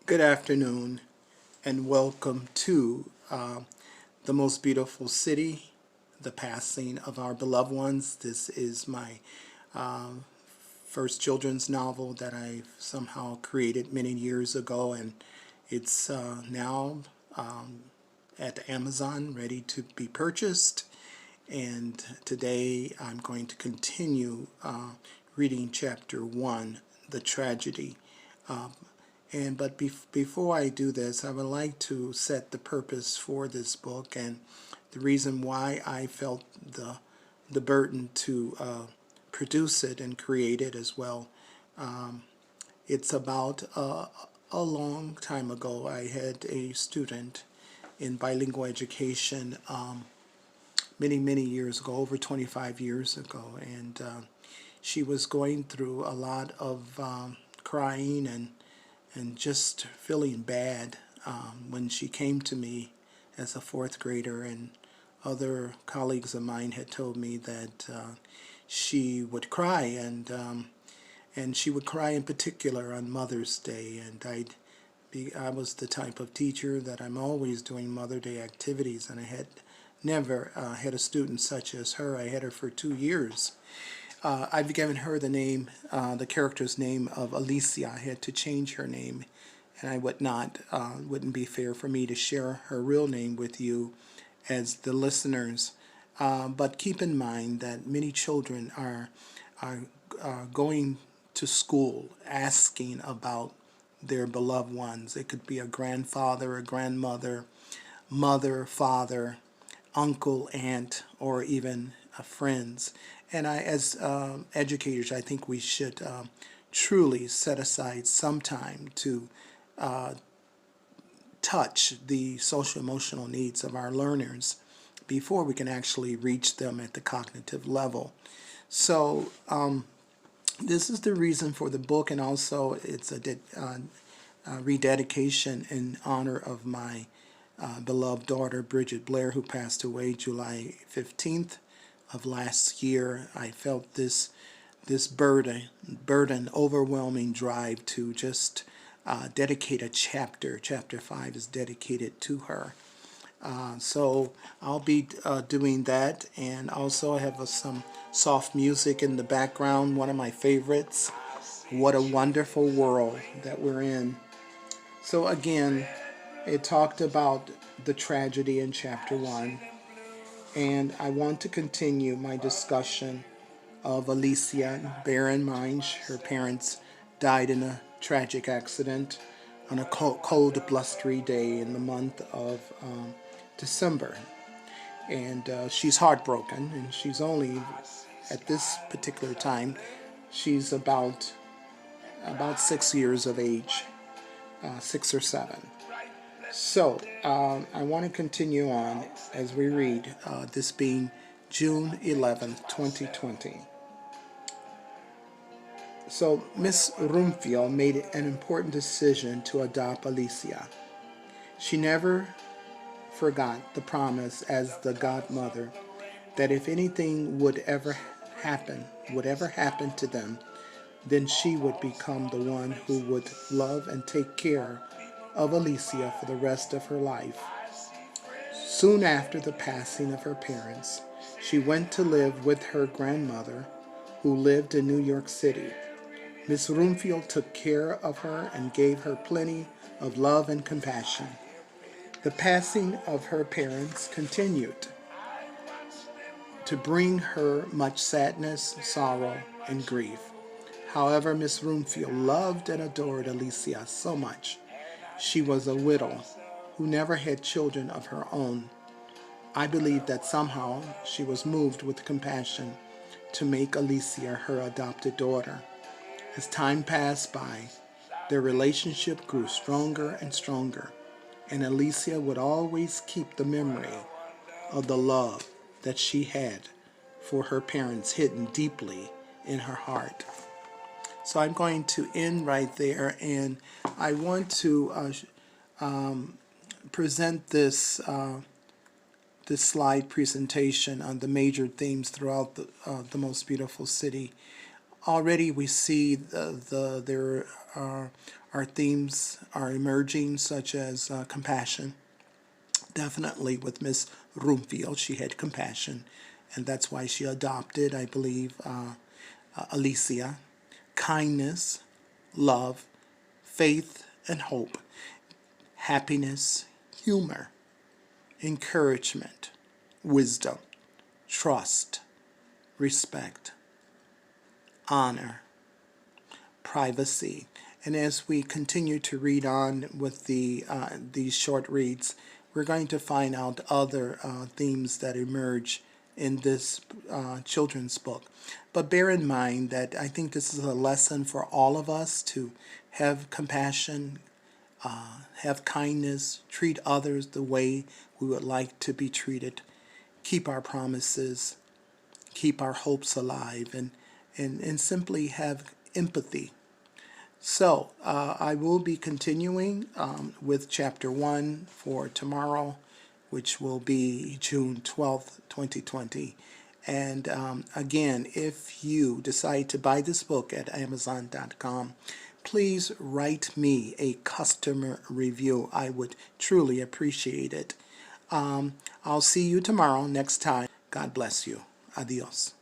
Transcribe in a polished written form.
Good afternoon and welcome to the most beautiful city, the passing of our beloved ones. This is my first children's novel that I somehow created many years ago, and it's now at Amazon ready to be purchased. And today I'm going to continue reading chapter 1, The Tragedy. Before I do this, I would like to set the purpose for this book and the reason why I felt the burden to produce it and create it as well. It's about a long time ago. I had a student in bilingual education many years ago, over 25 years ago, and she was going through a lot of crying and just feeling bad when she came to me as a fourth grader, and other colleagues of mine had told me that she would cry, and she would cry in particular on Mother's Day, and I was the type of teacher that I'm always doing Mother Day activities, and I had never had a student such as her. I had her for 2 years. I've given her the name, the character's name of Alicia. I had to change her name, and I wouldn't be fair for me to share her real name with you as the listeners. But keep in mind that many children are going to school asking about their beloved ones. It could be a grandfather, a grandmother, mother, father, uncle, aunt, or even friends. And as educators, I think we should truly set aside some time to touch the social emotional needs of our learners before we can actually reach them at the cognitive level. So this is the reason for the book, and also it's a rededication in honor of my beloved daughter, Bridget Blair, who passed away July 15th of last year. I felt this burden, overwhelming drive to just dedicate a chapter. Chapter 5 is dedicated to her. So I'll be doing that, and also I have some soft music in the background, one of my favorites. What a wonderful world that we're in. So again, it talked about the tragedy in chapter 1, and I want to continue my discussion of Alicia. Bear in mind, her parents died in a tragic accident on a cold, blustery day in the month of December. And she's heartbroken, and she's only, at this particular time, she's about 6 years of age, 6 or 7. So I want to continue on as we read, this being June 11th, 2020. So Miss Rumphiel made an important decision to adopt Alicia. She never forgot the promise as the godmother that if anything would ever happen to them, then she would become the one who would love and take care of Alicia for the rest of her life. Soon after the passing of her parents, she went to live with her grandmother, who lived in New York City. Miss Rumphiel took care of her and gave her plenty of love and compassion. The passing of her parents continued to bring her much sadness, sorrow, and grief. However, Miss Rumphiel loved and adored Alicia so much. She was a widow who never had children of her own. I believe that somehow she was moved with compassion to make Alicia her adopted daughter. As time passed by, their relationship grew stronger and stronger, and Alicia would always keep the memory of the love that she had for her parents hidden deeply in her heart. So I'm going to end right there, and I want to present this slide presentation on the major themes throughout the most beautiful city. Already we see there our themes are emerging, such as compassion. Definitely with Miss Roomfield, she had compassion, and that's why she adopted, I believe, Alicia. Kindness, love, faith and hope, happiness, humor, encouragement, wisdom, trust, respect, honor, privacy. And as we continue to read on with these short reads, we're going to find out other themes that emerge in this children's book. But bear in mind that I think this is a lesson for all of us to have compassion, have kindness, treat others the way we would like to be treated, keep our promises, keep our hopes alive, and simply have empathy. So I will be continuing with Chapter 1 for tomorrow, which will be June 12th, 2020. And again, if you decide to buy this book at Amazon.com, please write me a customer review. I would truly appreciate it. I'll see you tomorrow, next time. God bless you. Adios.